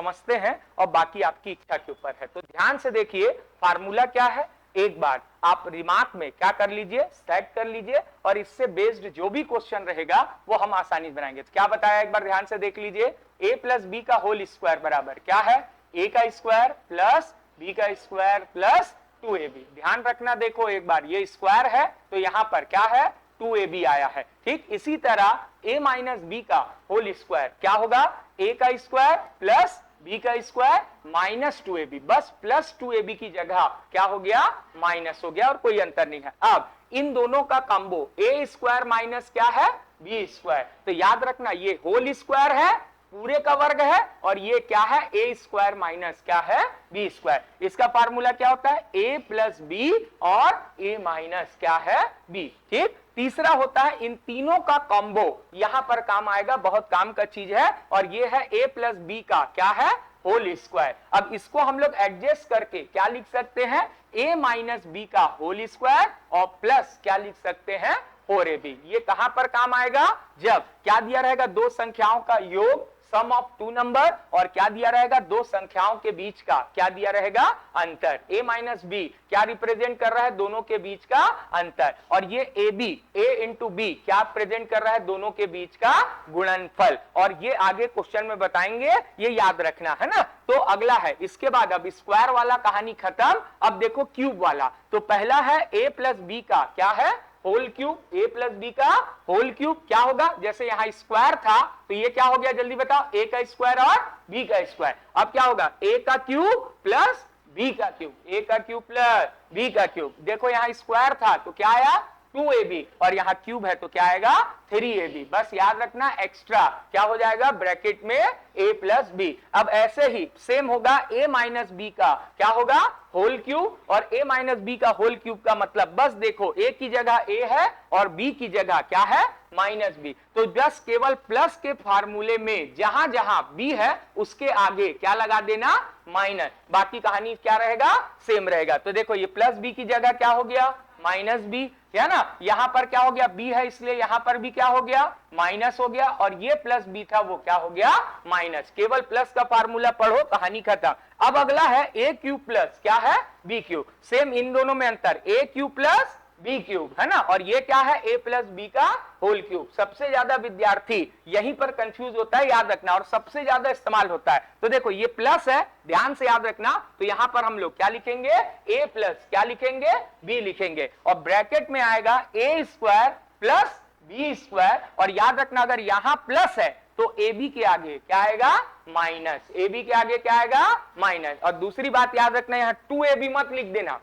समझते हैं और बाकी आपकी इच्छा के ऊपर है। तो ध्यान से देखिए फार्मूला क्या है, एक बार आप रिमार्क में क्या कर लीजिए, सेट कर लीजिए और इससे बेस्ड जो भी क्वेश्चन रहेगा वो हम आसानी से बनाएंगे। तो क्या बताया एक बार ध्यान से देख लीजिए, a प्लस बी का होल स्क्वायर बराबर क्या है, a का स्क्वायर प्लस b का स्क्वायर प्लस 2ab। ध्यान रखना, देखो एक बार ये स्क्वायर है तो यहां पर क्या है, 2ab आया है। ठीक इसी तरह a माइनस बी का होल स्क्वायर क्या होगा, a का स्क्वायर प्लस b का स्क्वायर माइनस 2ab, बस प्लस 2ab की जगह क्या हो गया, माइनस हो गया और कोई अंतर नहीं है। अब इन दोनों का कॉम्बो a स्क्वायर माइनस क्या है, b स्क्वायर। तो याद रखना ये होल स्क्वायर है, पूरे का वर्ग है, और ये क्या है, a स्क्वायर माइनस क्या है, b स्क्वायर। इसका फार्मूला क्या होता है, a प्लस बी और a माइनस क्या है, b। ठीक, तीसरा होता है इन तीनों का कॉम्बो, यहां पर काम आएगा, बहुत काम का चीज है, और ये है a प्लस बी का क्या है, होल स्क्वायर। अब इसको हम लोग एडजस्ट करके क्या लिख सकते हैं, a माइनस बी का होल स्क्वायर और प्लस क्या लिख सकते हैं, 4ab। ये कहां पर काम आएगा, जब क्या दिया रहेगा, दो संख्याओं का योग, सम ऑफ टू नंबर, और क्या दिया रहेगा, दो संख्याओं के बीच का क्या दिया रहेगा, अंतर। a माइनस बी क्या रिप्रेजेंट कर रहा है, दोनों के बीच का अंतर, और ये a इंटू बी क्या प्रेजेंट कर रहा है, दोनों के बीच का गुणनफल। और ये आगे क्वेश्चन में बताएंगे, ये याद रखना है ना। तो अगला है इसके बाद, अब स्क्वायर वाला कहानी खत्म, अब देखो क्यूब वाला। तो पहला है a प्लस बी का क्या है, whole cube, a plus b का होल क्यूब क्या होगा, जैसे यहां स्क्वायर था तो ये क्या हो गया, जल्दी बताओ, a का स्क्वायर और b का स्क्वायर। अब क्या होगा, a का क्यूब प्लस b का क्यूब, a का क्यूब प्लस b का क्यूब। देखो यहां स्क्वायर था तो क्या आया, 2ab, और यहां क्यूब है तो क्या आएगा, 3ab। बस याद रखना, एक्स्ट्रा क्या हो जाएगा ब्रैकेट में a प्लस बी। अब ऐसे ही सेम होगा, a माइनस बी का क्या होगा, होल क्यूब, और a माइनस बी का होल क्यूब का मतलब बस देखो a की जगह a है और b की जगह क्या है, माइनस बी। तो बस केवल प्लस के फार्मूले में जहां जहां b है उसके आगे क्या लगा देना, माइनस, बाकी कहानी क्या रहेगा, सेम रहेगा। तो देखो ये प्लस b की जगह क्या हो गया, माइनस बी, है ना। यहां पर क्या हो गया, b है इसलिए यहां पर भी क्या हो गया, माइनस हो गया, और ये प्लस b था वो क्या हो गया, माइनस। केवल प्लस का फार्मूला पढ़ो, कहानी खत्म। अब अगला है a क्यूब प्लस क्या है, b क्यूब। सेम इन दोनों में अंतर, a cube plus b cube, है ना, और ये क्या है, a प्लस बी का होल क्यूब। सबसे ज्यादा विद्यार्थी यहीं पर कंफ्यूज होता है, याद रखना, और सबसे ज्यादा इस्तेमाल होता है। तो देखो ये प्लस है, ध्यान से याद रखना, तो यहां पर हम लोग क्या लिखेंगे, a प्लस क्या लिखेंगे, b लिखेंगे, और ब्रैकेट में आएगा a square plus b square. और याद रखना अगर यहां प्लस है तो ab के आगे क्या आएगा, माइनस, ab के आगे क्या आएगा, माइनस। और दूसरी बात याद रखना, यहां 2ab मत लिख देना,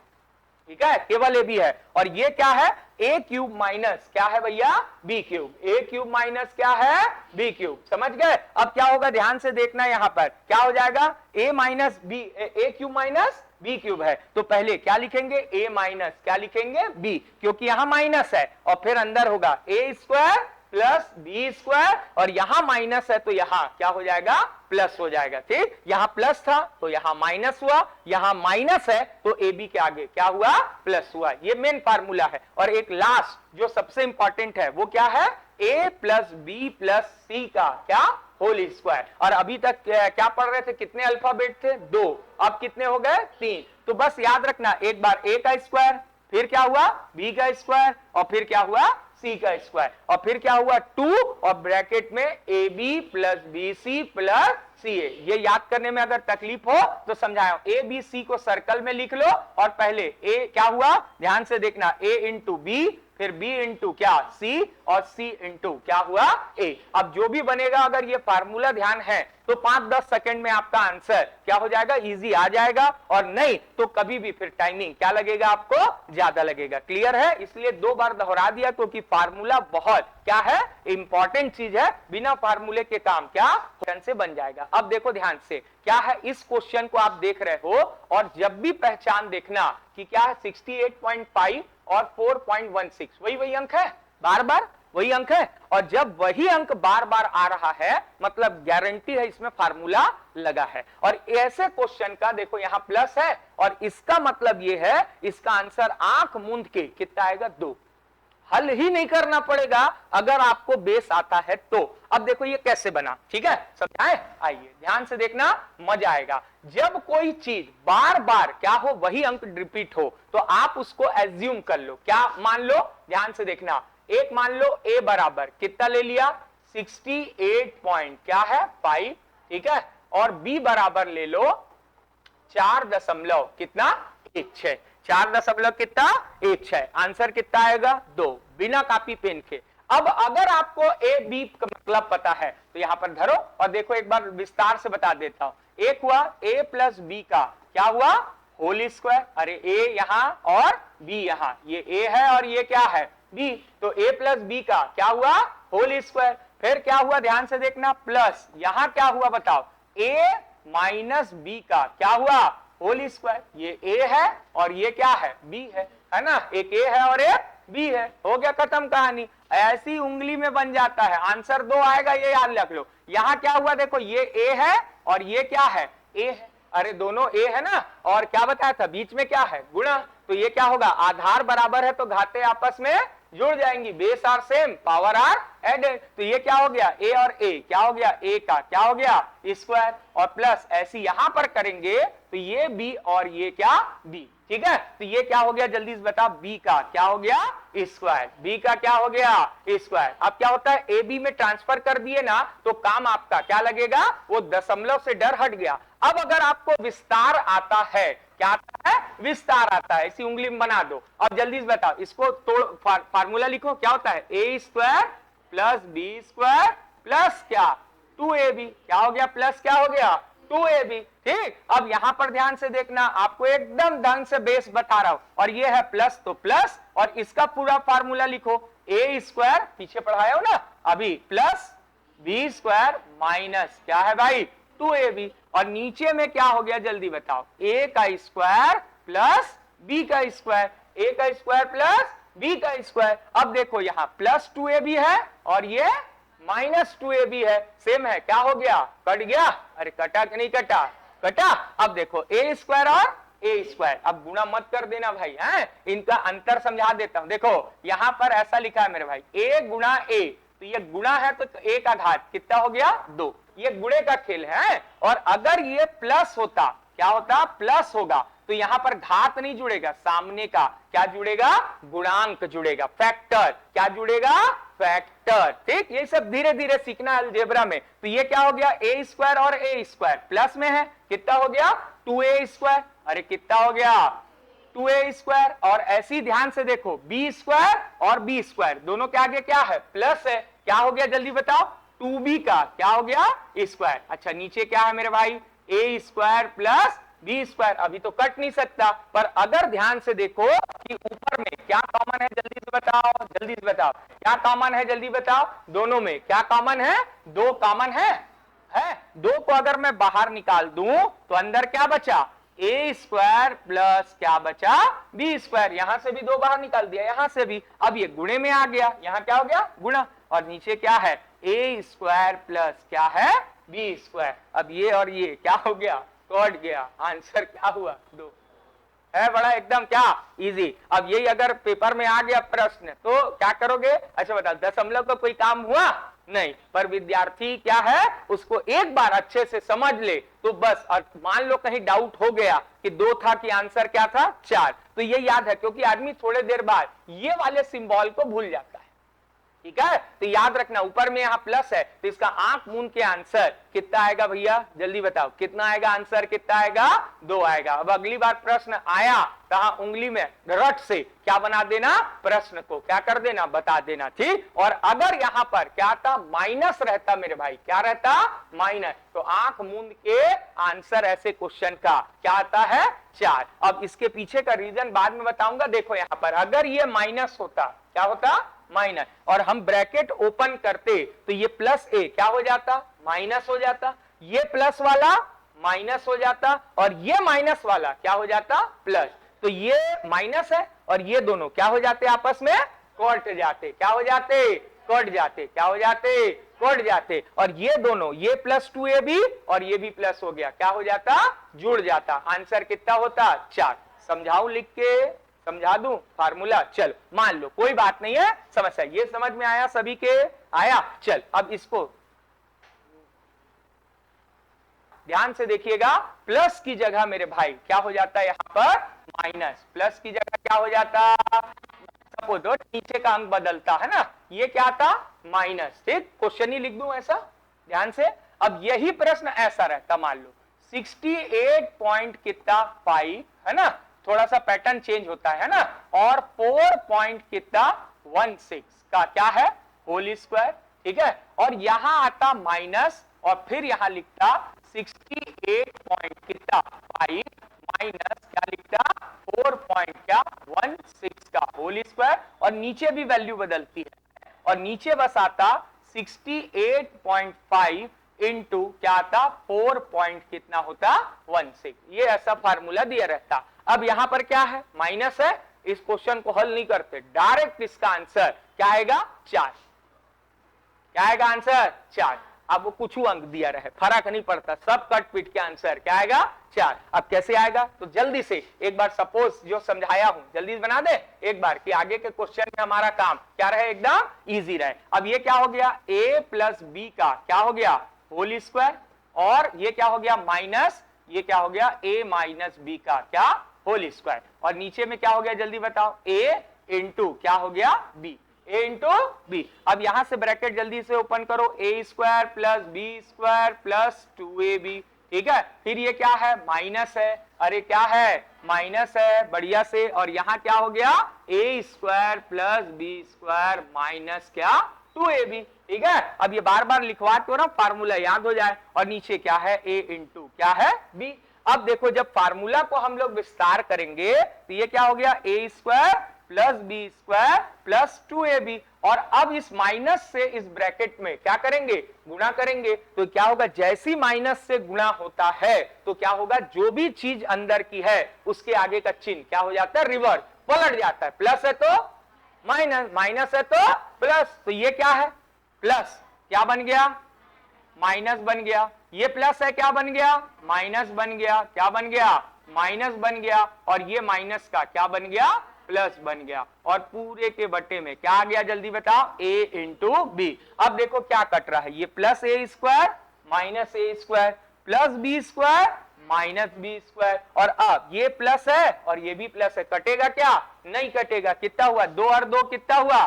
ठीक है, केवल ए बी है। और ये क्या है, a क्यूब माइनस क्या है भैया, b cube, a cube minus क्या है, b क्यूब। समझ गए। अब क्या होगा, ध्यान से देखना, यहां पर क्या हो जाएगा, a minus b, a cube minus b cube है, तो पहले क्या लिखेंगे, a माइनस क्या लिखेंगे, b, क्योंकि यहां माइनस है, और फिर अंदर होगा a square plus B square, और यहां माइनस है तो यहां क्या हो जाएगा, प्लस हो जाएगा। ठीक, यहां प्लस था तो यहां माइनस हुआ, यहां माइनस है तो ए बी के आगे क्या हुआ, प्लस हुआ। ये मेन फार्मूला है। और एक लास्ट जो सबसे इंपॉर्टेंट है वो क्या है, a प्लस बी प्लस सी का क्या, होल स्क्वायर। और अभी तक क्या पढ़ रहे थे, कितने अल्फाबेट थे, 2, अब कितने हो गए, 3। तो बस याद रखना, एक बार a का स्क्वायर, फिर क्या हुआ, b का स्क्वायर, और फिर क्या हुआ, c का स्क्वायर, और फिर क्या हुआ 2, और ब्रैकेट में ab plus B C plus C A. ये याद करने में अगर तकलीफ हो तो समझाया, a b c को सर्कल में लिख लो, और पहले a क्या हुआ, ध्यान से देखना, a इंटू बी, फिर b इंटू क्या, c, और c इंटू क्या हुआ, a। अब जो भी बनेगा, अगर ये फार्मूला ध्यान है तो 5-10 सेकंड में आपका आंसर क्या हो जाएगा, इजी आ जाएगा, और नहीं तो कभी भी फिर टाइमिंग क्या लगेगा, आपको ज्यादा लगेगा। क्लियर है, इसलिए 2 बार दोहरा दिया, क्योंकि फार्मूला बहुत क्या है, इंपॉर्टेंट चीज है। बिना फार्मूले के काम क्या से बन जाएगा। अब देखो ध्यान से, क्या है, इस क्वेश्चन को आप देख रहे हो, और जब भी पहचान देखना कि क्या है, 68.5 और 4.16 वही अंक है, बार बार वही अंक है। और जब वही अंक बार बार आ रहा है, मतलब गारंटी है इसमें फार्मूला लगा है। और ऐसे क्वेश्चन का देखो यहां प्लस है, और इसका मतलब ये है, इसका आंसर आंख मूंद के कितना आएगा, 2। हल ही नहीं करना पड़ेगा अगर आपको बेस आता है तो। अब देखो ये कैसे बना, ठीक है, समझाएं? आइए ध्यान से देखना, मजा आएगा। जब कोई चीज बार बार क्या हो, वही अंक रिपीट हो, तो आप उसको एज्यूम कर लो। क्या मान लो, ध्यान से देखना, एक मान लो a बराबर कितना ले लिया, 68 पॉइंट क्या है 5, ठीक है, और b बराबर ले लो 4 कितना 1.6, 4 कितना 1.6, आंसर कितना आएगा 2, बिना कॉपी पेन के। अब अगर आपको ए बी का मतलब पता है तो यहां पर धरो और देखो, एक बार विस्तार से बता देता हूं। एक हुआ a प्लस बी का क्या हुआ होल स्क्वायर, अरे a यहां और b यहां, ये a है और ये क्या है b, तो a प्लस बी का क्या हुआ होल स्क्वायर। फिर क्या हुआ, ध्यान से देखना, प्लस यहां क्या हुआ बताओ, a माइनस बी का क्या हुआ होल स्क्वायर, ये a है और ये क्या है b है ना, एक a है और एक b है, हो गया खत्म कहानी। ऐसी उंगली में बन जाता है, आंसर 2 आएगा, ये याद रख लो। यहां क्या हुआ देखो, ये a है और ये क्या है a है, अरे दोनों a है ना, और क्या बताया था बीच में क्या है गुणा, तो ये क्या होगा, आधार बराबर है तो घाते आपस में जुड़ जाएंगी, base are same power are added, तो ये क्या हो गया a और a क्या हो गया, a का क्या हो गया स्क्वायर, और प्लस ऐसी यहां पर करेंगे तो ये b और ये क्या b, ठीक है, तो ये क्या हो गया जल्दी से बता, b का क्या हो गया स्क्वायर, b का क्या हो गया स्क्वायर। अब क्या होता है, ए बी में ट्रांसफर कर दिए ना तो काम आपका क्या लगेगा, वो दशमलव से डर हट गया। अब अगर आपको विस्तार आता है, क्या आता है विस्तार आता है, इसी उंगली में बना दो। अब जल्दी से बताओ, इसको तोड़ फार्मूला लिखो, क्या होता है a square plus B square plus क्या 2ab, क्या हो गया प्लस क्या हो गया 2ab, ठीक। अब यहां पर ध्यान से देखना, आपको एकदम ढंग से बेस बता रहा हूं, और ये है प्लस तो प्लस, और इसका पूरा फार्मूला लिखो, a स्क्वायर पीछे पढ़ाया हो ना अभी, प्लस बी स्क्वायर माइनस क्या है भाई 2ab, और नीचे में क्या हो गया जल्दी बताओ, a का स्क्वायर प्लस b का स्क्वायर, a का स्क्वायर प्लस b का स्क्वायर। अब देखो यहां प्लस 2ab है और ये माइनस 2ab है, सेम है, क्या हो गया कट गया, अरे कटा कि नहीं कटा, कटा। अब देखो a स्क्वायर और a स्क्वायर, अब गुणा मत कर देना भाई, हैं इनका अंतर समझा देता हूं। देखो यहां पर ऐसा लिखा है मेरे भाई, a गुणा a, तो ये गुणा है तो a का घात कितना हो गया 2, ये गुणे का खेल है, और अगर ये प्लस होता क्या होता प्लस होगा तो यहां पर घात नहीं जुड़ेगा, सामने का क्या जुड़ेगा गुणांक जुड़ेगा, फैक्टर क्या जुड़ेगा फैक्टर, ठीक। ये सब धीरे धीरे सीखना है अलजेब्रा में। तो ये क्या हो गया a स्क्वायर और a स्क्वायर प्लस में है, कितना हो गया 2a स्क्वायर, अरे कितना हो गया 2a स्क्वायर, और ऐसी ध्यान से देखो b स्क्वायर और b स्क्वायर दोनों के आगे क्या है प्लस है, क्या हो गया जल्दी बताओ 2b का क्या हो गया स्क्वायर। अच्छा नीचे क्या है मेरे भाई a square plus B square, अभी तो कट नहीं सकता, पर अगर ध्यान से देखो कि ऊपर में क्या कॉमन है जल्दी से बताओ, जल्दी से बताओ क्या कॉमन है जल्दी बताओ, दोनों में क्या कॉमन है 2 कॉमन है 2 को अगर मैं बाहर निकाल दूं तो अंदर क्या बचा a स्क्वायर प्लस क्या बचा b स्क्वायर, यहां से भी 2 बाहर निकाल दिया, यहां से भी, अब ये गुणे में आ गया, यहां क्या हो गया गुणा, और नीचे क्या है a स्क्वायर प्लस क्या है b स्क्वायर, अब ये और ये क्या हो गया कट गया, आंसर क्या हुआ 2, है बड़ा एकदम क्या इजी। अब यही अगर पेपर में आ गया प्रश्न तो क्या करोगे, अच्छा बताओ दशमलव का कोई काम हुआ नहीं, पर विद्यार्थी क्या है उसको एक बार अच्छे से समझ ले तो बस, और मान लो कहीं डाउट हो गया कि 2 था कि आंसर क्या था 4, तो ये याद है, क्योंकि आदमी थोड़े देर बाद ये वाले सिंबल को भूल जाता है, ठीक है। तो याद रखना ऊपर में यहां प्लस है तो इसका आंख मूंद के आंसर कितना आएगा भैया जल्दी बताओ, कितना आएगा आंसर, कितना आएगा 2 आएगा। अब अगली बार प्रश्न आया कहां उंगली में रट से क्या बना देना, प्रश्न को क्या कर देना बता देना, ठीक। और अगर यहां पर क्या था माइनस रहता मेरे भाई, क्या रहता माइनस, तो आंख मूंद के आंसर ऐसे क्वेश्चन का क्या आता है 4। अब इसके पीछे का रीजन बाद में बताऊंगा। देखो यहां पर अगर ये माइनस होता क्या होता माइनस, और हम ब्रैकेट ओपन करते तो ये प्लस a क्या हो जाता माइनस हो जाता, ये प्लस वाला माइनस हो जाता, और ये माइनस वाला क्या हो जाता प्लस, तो ये माइनस है और ये दोनों क्या हो जाते आपस में कट जाते, क्या हो जाते कट जाते, क्या हो जाते कट जाते, और ये दोनों ये प्लस 2ab और ये भी प्लस हो गया, क्या हो जाता जुड़ जाता, आंसर कितना होता 4। समझाऊं लिख के, समझा दूं फार्मूला? चल मान लो, कोई बात नहीं है, समस्या ये समझ में आया सभी के? आया। चल अब इसको ध्यान से देखिएगा, प्लस की जगह मेरे भाई क्या हो जाता है यहाँ पर? माइनस। प्लस की जगह क्या हो जाता? सपोज नीचे का अंक बदलता है ना, ये क्या था? माइनस। ठीक, क्वेश्चन ही लिख दूं ऐसा ध्यान से। अब यही प्रश्न ऐसा रहता, मान लो 68 पॉइंट कितना 5 है ना, थोड़ा सा पैटर्न चेंज होता है ना, और 4 पॉइंट कितना 16 का क्या है? Whole square. ठीक है, और यहां आता माइनस और फिर यहां लिखता 68 पॉइंट कितना 5 माइनस क्या लिखता? 4 पॉइंट क्या 16 का होल स्क्वायर, और नीचे भी वैल्यू बदलती है, और नीचे बस आता 68.5 इंटू क्या आता? 4 पॉइंट कितना होता? 16। ये ऐसा फार्मूला दिया रहता। अब यहां पर क्या है? माइनस है, इस क्वेश्चन को हल नहीं करते, डायरेक्ट इसका आंसर क्या आएगा? 4। क्या आएगा आंसर? 4। अब वो कुछ अंक दिया रहे, फर्क नहीं पड़ता, सब कट पीट के आंसर क्या आएगा? 4। अब कैसे आएगा? तो जल्दी से एक बार सपोज जो समझाया हूं जल्दी बना दे एक बार, कि आगे के क्वेश्चन में हमारा काम क्या रहे? एकदम इजी रहे। अब ये क्या हो गया? a प्लस बी का क्या हो गया? होल स्क्वायर, और ये क्या हो गया? माइनस, ये क्या हो गया? a माइनस बी का क्या? होल स्क्वायर, और नीचे में क्या हो गया? जल्दी बताओ। a इंटू क्या हो गया? b, a into b. अब यहां से ब्रैकेट जल्दी से ओपन करो, a square plus B square plus 2ab। ठीक है, फिर ये क्या है? माइनस है, अरे क्या है? माइनस है, बढ़िया से, और यहां क्या हो गया? a square plus B square minus क्या? 2ab। ठीक है, अब ये बार बार लिखवाते हो ना, फार्मूला याद हो जाए, और नीचे क्या है? a इंटू क्या है? b। अब देखो जब फार्मूला को हम लोग विस्तार करेंगे तो ये क्या हो गया? a square plus B square plus 2ab, और अब इस माइनस से इस ब्रैकेट में क्या करेंगे? गुणा करेंगे। तो क्या होगा? जैसी माइनस से गुणा होता है तो क्या होगा? जो भी चीज अंदर की है उसके आगे का चिन्ह क्या हो जाता है? रिवर्स, पलट जाता है। प्लस है तो माइनस, माइनस है तो प्लस, तो ये क्या है? प्लस क्या बन गया? माइनस बन गया। ये प्लस है, क्या बन गया? माइनस बन गया। क्या बन गया? माइनस बन गया, और ये माइनस का क्या बन गया? प्लस बन गया, और पूरे के बटे में क्या आ गया? जल्दी बताओ। a into b. अब देखो क्या कट रहा है? ये plus a square minus a square plus B square minus b square, और अब ये प्लस है और ये भी प्लस है, कटेगा क्या? नहीं कटेगा। कितना हुआ? 2 और 2 कितना हुआ?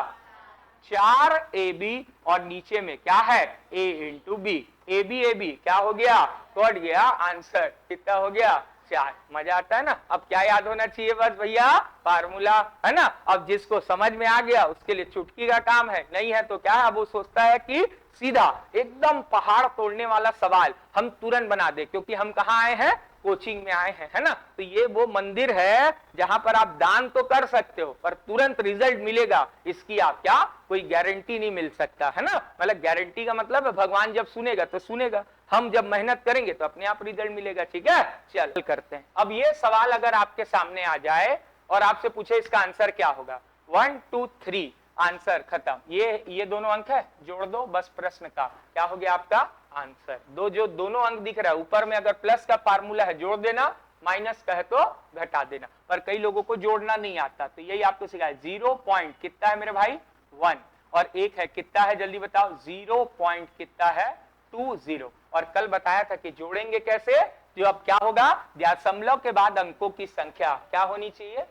4ab, और नीचे में क्या है? a into B. ab क्या हो गया? कट गया आंसर। कितना हो गया? 4। मजा आता है ना? अब क्या याद होना चाहिए? बस भैया फार्मूला, है ना? अब जिसको समझ में आ गया उसके लिए चुटकी का काम है, नहीं है तो क्या है? अब वो सोचता है कि सीधा एकदम पहाड़ तोड़ने वाला सवाल हम तुरंत बना दे, क्योंकि हम कहाँ आए हैं? कोचिंग में आए हैं, है ना? तो ये वो मंदिर है जहां पर आप दान तो कर सकते हो पर तुरंत रिजल्ट मिलेगा इसकी आप क्या कोई गारंटी नहीं मिल सकता, है ना? मतलब गारंटी का मतलब है भगवान जब सुनेगा तो सुनेगा, हम जब मेहनत करेंगे तो अपने आप रिजल्ट मिलेगा। ठीक है, चल करते हैं। अब ये सवाल अगर आपके सामने आ जाए और आपसे पूछे इसका आंसर क्या होगा? 1 2 3 आंसर खत्म। ये दोनों अंक है, जोड़ दो बस प्रश्न का क्या हो गया आपका आंसर। दो जो दोनों अंक दिख रहा है ऊपर में अगर प्लस का फार्मूला है जोड़ देना, माइनस का है तो घटा देना। पर कई लोगों को जोड़ना नहीं आता तो यही आपको सिखाया। 0 पॉइंट कितना है मेरे भाई? 1 और 1 है कितना है जल्दी बताओ? 0 पॉइंट कितना है? 20। और कल बताया था कि जोड़ेंगे कैसे, जो अब क्या होगा दशमलव के बाद अंकों की संख्या क्या होनी चाहिए।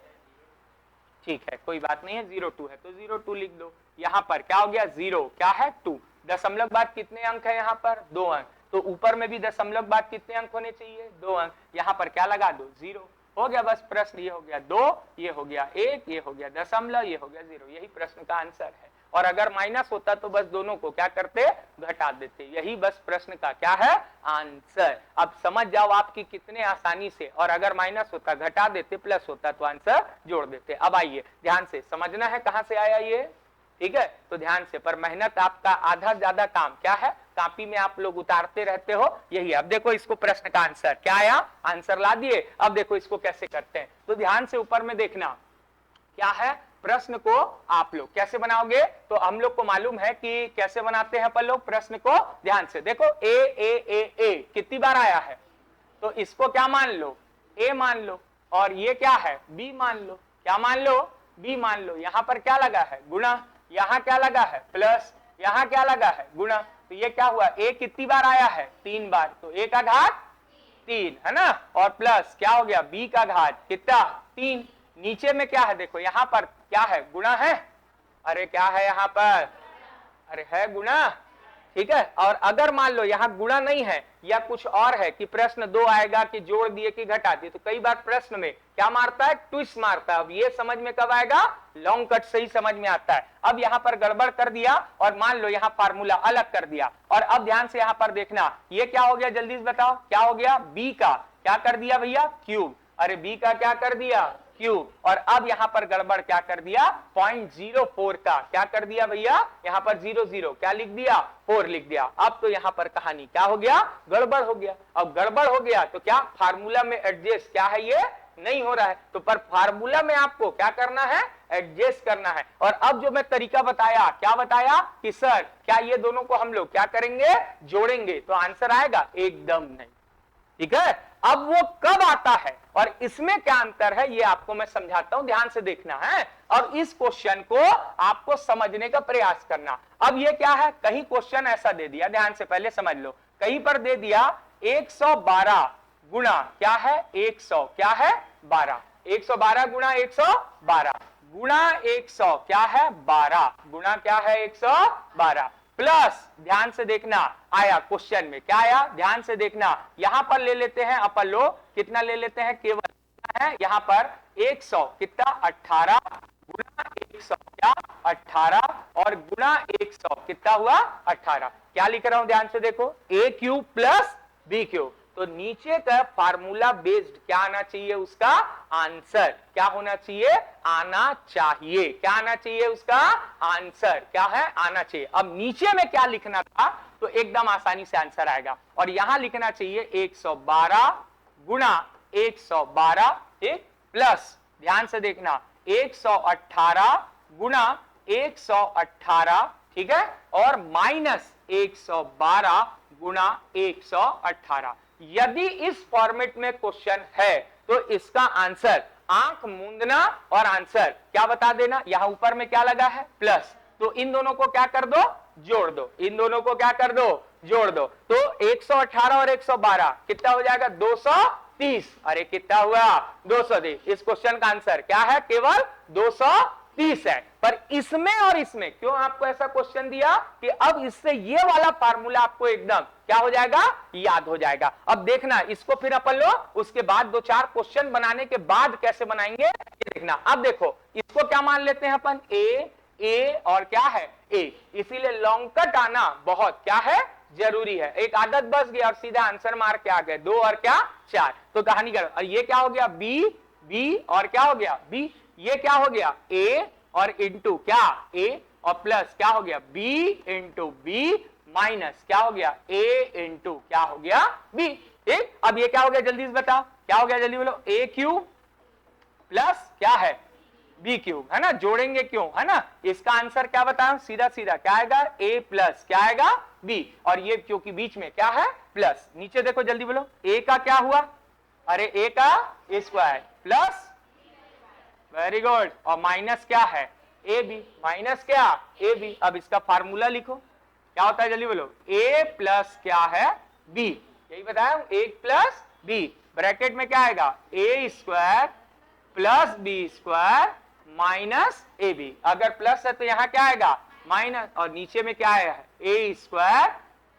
ठीक है कोई बात नहीं है, 02 है तो 02 लिख दो। यहाँ पर क्या हो गया 0 क्या है 2, दशमलव बाद कितने अंक है यहाँ पर 2 अंक, तो ऊपर में भी दशमलव बाद कितने अंक होने चाहिए 2 अंक, यहाँ पर क्या लगा दो 0 हो गया। बस प्रश्न ये हो गया 2, ये हो गया 1, ये हो गया दशमलव, ये हो गया 0, यही प्रश्न का आंसर है। और अगर माइनस होता तो बस दोनों को क्या करते घटा देते, यही बस प्रश्न का क्या है आंसर। अब समझ जाओ आपकी कितने आसानी से, और अगर माइनस होता घटा देते, प्लस होता तो आंसर जोड़ देते। अब आइए ध्यान से समझना है कहां से आया ये, ठीक है तो ध्यान से। पर मेहनत आपका आधा ज्यादा काम क्या है कॉपी में आप लोग उतारते रहते हो, यही। अब देखो इसको प्रश्न का आंसर क्या आया, आंसर ला दिए। अब देखो इसको कैसे करते हैं, तो ध्यान से ऊपर में देखना क्या है प्रश्न को आप लोग कैसे बनाओगे। तो हम लोग को मालूम है कि कैसे बनाते हैं अपन लोग प्रश्न को। ध्यान से देखो ए ए ए ए कितनी बार आया है, तो इसको क्या मान लो ए मान लो, और ये क्या है बी मान लो, क्या मान लो, b मान लो। यहां पर क्या लगा है, गुणा, यहां क्या लगा है, प्लस, यहां क्या लगा है, गुणा। तो ये क्या हुआ, a कितनी बार आया है, 3 बार, तो a का घात 3 है ना, और प्लस क्या हो गया, b का घात कितना, 3। नीचे में क्या है, देखो यहां पर क्या है, गुणा है, अरे क्या है यहां पर, अरे है गुणा, ठीक है। और अगर मान लो यहां गुणा नहीं है या कुछ और है कि प्रश्न 2 आएगा कि जोड़ दिए कि घटा दिए, तो कई बार प्रश्न में क्या मारता है, ट्विस्ट मारता है। अब ये समझ में कब आएगा, लॉन्ग कट से ही समझ में आता है। अब यहां पर गड़बड़ कर दिया और मान लो यहां फार्मूला अलग कर दिया, और अब ध्यान से यहां पर देखना, ये क्या हो गया, जल्दी से बताओ क्या हो गया, b का क्या कर दिया भैया, क्यूब, अरे b का क्या कर दिया, क्यूब। और अब यहां पर गड़बड़ क्या कर दिया, 0.04 का क्या कर दिया भैया, यहां पर 00 क्या लिख दिया, 4 लिख दिया। अब तो यहां पर कहानी क्या हो गया, गड़बड़ हो गया। अब गड़बड़ हो गया तो क्या फार्मूला में एडजस्ट क्या है, ये नहीं हो रहा है, तो पर फार्मूला में आपको क्या करना है, एडजस्ट करना है। और अब जो मैं तरीका बताया, क्या बताया कि सर क्या ये दोनों को हम लोग क्या करेंगे, जोड़ेंगे, तो आंसर आएगा, एकदम नहीं, ठीक है। अब वो कब आता है और इसमें क्या अंतर है, ये आपको मैं समझाता हूं, ध्यान से देखना है। और इस क्वेश्चन को आपको समझने का प्रयास करना। अब ये क्या है, कहीं क्वेश्चन ऐसा दे दिया, ध्यान से पहले समझ लो, कहीं पर दे दिया 112 गुणा क्या है, 100 क्या है 12, 112 गुणा 112 गुणा 100 क्या है 12 गुणा क्या है 112 प्लस, ध्यान से देखना, आया क्वेश्चन में क्या आया, ध्यान से देखना, यहां पर ले लेते हैं अपन लोग, कितना ले लेते हैं, केवल है यहां पर 100 कितना 18 गुणा 100 क्या 18 और गुणा 100 कितना हुआ 18। क्या लिख रहा हूं, ध्यान से देखो, a cube plus b cube, तो नीचे का फार्मूला बेस्ड क्या आना चाहिए, उसका आंसर क्या होना चाहिए, आना चाहिए, क्या आना चाहिए, उसका आंसर क्या है, आना चाहिए। अब नीचे में क्या लिखना था, तो एकदम आसानी से आंसर आएगा, और यहां लिखना चाहिए 112 गुणा 112 ठीक, प्लस ध्यान से देखना 118 गुणा 118 ठीक है, और माइनस 112 गुणा 118। यदि इस फॉर्मेट में क्वेश्चन है तो इसका आंसर आंख मूंदना और आंसर क्या बता देना, यहां ऊपर में क्या लगा है प्लस, तो इन दोनों को क्या कर दो, जोड़ दो, इन दोनों को क्या कर दो, जोड़ दो, तो 118 और 112 कितना हो जाएगा 230, अरे कितना हुआ 230। इस क्वेश्चन का आंसर क्या है, केवल 230 है। पर इसमें और इसमें क्यों आपको ऐसा क्वेश्चन दिया कि अब इससे ये वाला फार्मूला आपको एकदम क्या हो जाएगा, याद हो जाएगा। अब देखना इसको फिर अपन लोग उसके बाद 2-4 क्वेश्चन बनाने के बाद कैसे बनाएंगे ये देखना। अब देखो इसको क्या मान लेते हैं अपन, ए और क्या है ए, इसीलिए लॉन्ग कट आना बहुत क्या है जरूरी है। एक आदत बस गई और सीधा आंसर मार के आ गए, 2 और क्या 4, तो कहानी कर। और ये क्या हो गया बी और क्या हो गया बी, ये क्या हो गया ए और इंटू क्या ए और प्लस क्या हो गया बी इंटू बी माइनस क्या हो गया ए इंटू क्या हो गया बी। ठीक, अब ये क्या हो गया जल्दी से बताओ, क्या हो गया जल्दी बोलो, ए क्यूब प्लस क्या है बी क्यूब, है ना, जोड़ेंगे क्यों, है ना। इसका आंसर क्या बताया, सीधा सीधा क्या आएगा ए प्लस क्या आएगा बी, और ये क्योंकि बीच में क्या है प्लस। नीचे देखो जल्दी बोलो, ए का क्या हुआ, अरे ए का स्क्वायर प्लस, वेरी गुड, और माइनस क्या है ए बी, माइनस क्या ए बी। अब इसका फार्मूला लिखो, क्या होता है जल्दी बोलो, ए प्लस क्या है बी, यही बताया हूं, ए प्लस बी, ब्रैकेट में क्या आएगा A square plus B square minus A B. अगर प्लस है तो यहां क्या आएगा माइनस, और नीचे में क्या आया है A square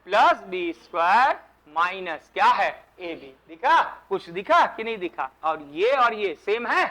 plus B square minus क्या है ए बी। दिखा, कुछ दिखा कि नहीं दिखा, और ये सेम है,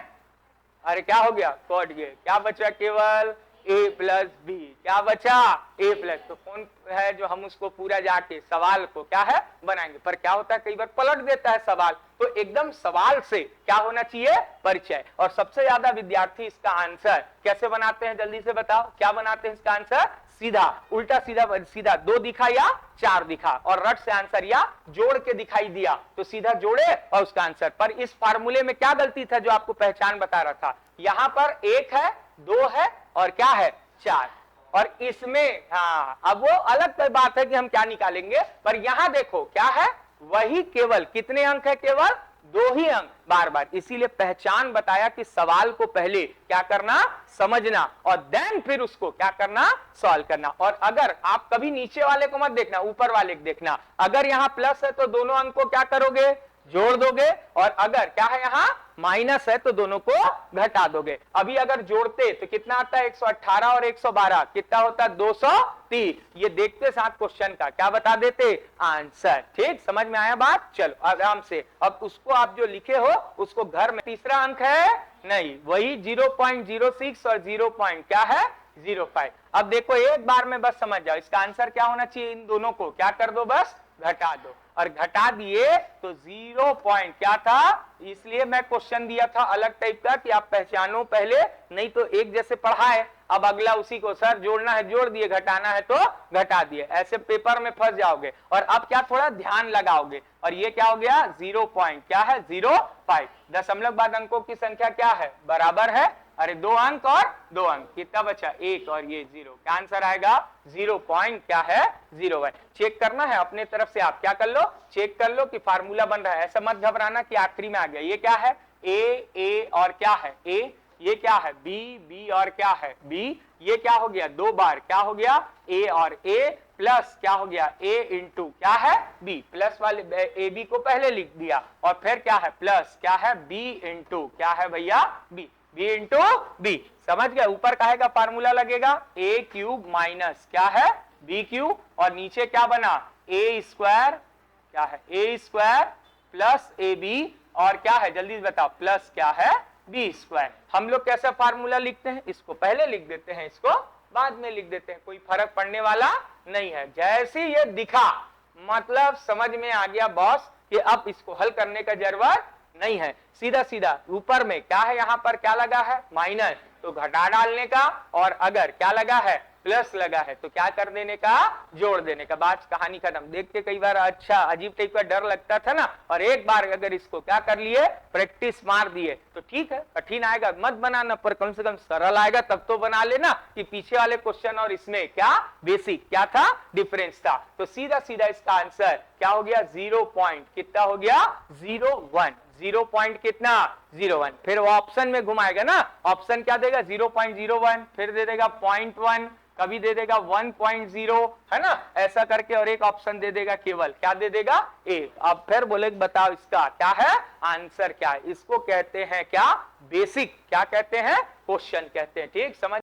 अरे क्या हो गया कट गए, क्या बचा केवल ए प्लस बी, क्या बचा ए प्लस। तो कौन है जो हम उसको पूरा जाके सवाल को क्या है बनाएंगे, पर क्या होता है कई बार पलट देता है सवाल, तो एकदम सवाल से क्या होना चाहिए परिचय। और सबसे ज्यादा विद्यार्थी इसका आंसर कैसे बनाते हैं जल्दी से बताओ, क्या बनाते हैं इसका आंसर, सीधा उल्टा सीधा 2 दिखा या 4 दिखा और रट से आंसर या जोड़ के दिखाई दिया तो सीधा जोड़े और उसका आंसर। पर इस फार्मूले में क्या गलती था जो आपको पहचान बता रहा था, यहां पर 1 है 2 है और क्या है 4, और इसमें हाँ अब वो अलग बात है कि हम क्या निकालेंगे, पर यहां देखो क्या है वही केवल कितने अंक है, केवल दो ही अंक बार बार, इसीलिए पहचान बताया कि सवाल को पहले क्या करना, समझना, और देन फिर उसको क्या करना, सॉल्व करना। और अगर आप कभी नीचे वाले को मत देखना, ऊपर वाले को देखना। अगर यहाँ प्लस है तो दोनों अंक को क्या करोगे, जोड़ दोगे, और अगर क्या है यहाँ माइनस है तो दोनों को घटा दोगे। अभी अगर जोड़ते तो कितना आता है, 118 और 112 कितना होता है, 230। ये देखते साथ क्वेश्चन का क्या बता देते, आंसर। ठीक, समझ में आया बात? चलो आराम से अब उसको आप जो लिखे हो उसको घर में, तीसरा अंक है नहीं, वही 0.06 और 0. क्या है, 0.5। अब देखो एक बार में बस समझ जाओ, इसका आंसर क्या होना चाहिए, इन दोनों को क्या कर दो, बस घटा दो, और घटा दिए तो 0. क्या था, इसलिए मैं क्वेश्चन दिया था अलग टाइप का कि आप पहचानो पहले, नहीं तो एक जैसे पढ़ा है, अब अगला उसी को सर जोड़ना है जोड़ दिए, घटाना है तो घटा दिए, ऐसे पेपर में फंस जाओगे। और अब क्या थोड़ा ध्यान लगाओगे, और ये क्या हो गया, 0. क्या है, 0.5। दशमलव बाद अंकों की संख्या क्या है, बराबर है, अरे 2 अंक और 2 अंक, कितना बचा, 1 और ये 0। क्या आंसर आएगा, 0. क्या है, 0.1। चेक करना है अपने तरफ से, आप क्या कर लो, चेक कर लो कि फार्मूला बन रहा है। ऐसा मत घबराना कि आखिरी में आ गया। ये क्या है, ए और क्या है, ए, ये क्या है, बी और क्या है, बी, ये क्या हो गया, 2 बार क्या हो गया, ए और ए, प्लस क्या हो गया, ए इंटू क्या है, बी, प्लस वाले ए बी को पहले लिख दिया, और फिर क्या है, प्लस क्या है, बी इंटू क्या है भैया, बी, बी इंटू बी। समझ गए, ऊपर काहे का फार्मूला लगेगा, ए क्यूब माइनस क्या है, बी क्यूब, और नीचे क्या बना, ए स्क्वायर, क्या है, A square plus A B, और क्या है जल्दी बताओ, प्लस क्या है, बी स्क्वायर। हम लोग कैसा फार्मूला लिखते हैं, इसको पहले लिख देते हैं, इसको बाद में लिख देते हैं, कोई फर्क पड़ने वाला नहीं है। जैसे ये दिखा मतलब समझ में आ गया बॉस कि अब इसको हल करने का जरूरत नहीं है, सीधा सीधा ऊपर में क्या है, यहाँ पर क्या लगा है, माइनस, तो घटा डालने का, और अगर क्या लगा है, प्लस लगा है तो क्या कर देने का, जोड़ देने का, बात कहानी खत्म। देख के कई बार अच्छा अजीब टाइप का डर लगता था ना, और एक बार अगर इसको क्या कर लिए, प्रैक्टिस मार दिए तो ठीक है, कठिन आएगा मत बनाना, पर कम से कम सरल आएगा तब तो बना लेना कि पीछे वाले क्वेश्चन और इसमें क्या बेसिक क्या था, डिफरेंस था। तो सीधा सीधा इसका आंसर क्या हो गया, 0. कितना हो गया, 0.1, 0. कितना, 0.1। फिर वो ऑप्शन में घुमाएगा ना, ऑप्शन क्या देगा, 0.01, फिर दे देगा 0.1, कभी दे देगा 1.0, है ना, ऐसा करके, और एक ऑप्शन दे देगा केवल क्या दे देगा, 1। अब फिर बोले बताओ इसका क्या है, आंसर क्या है। इसको कहते हैं क्या, बेसिक, क्या कहते हैं, क्वेश्चन कहते हैं। ठीक, समझ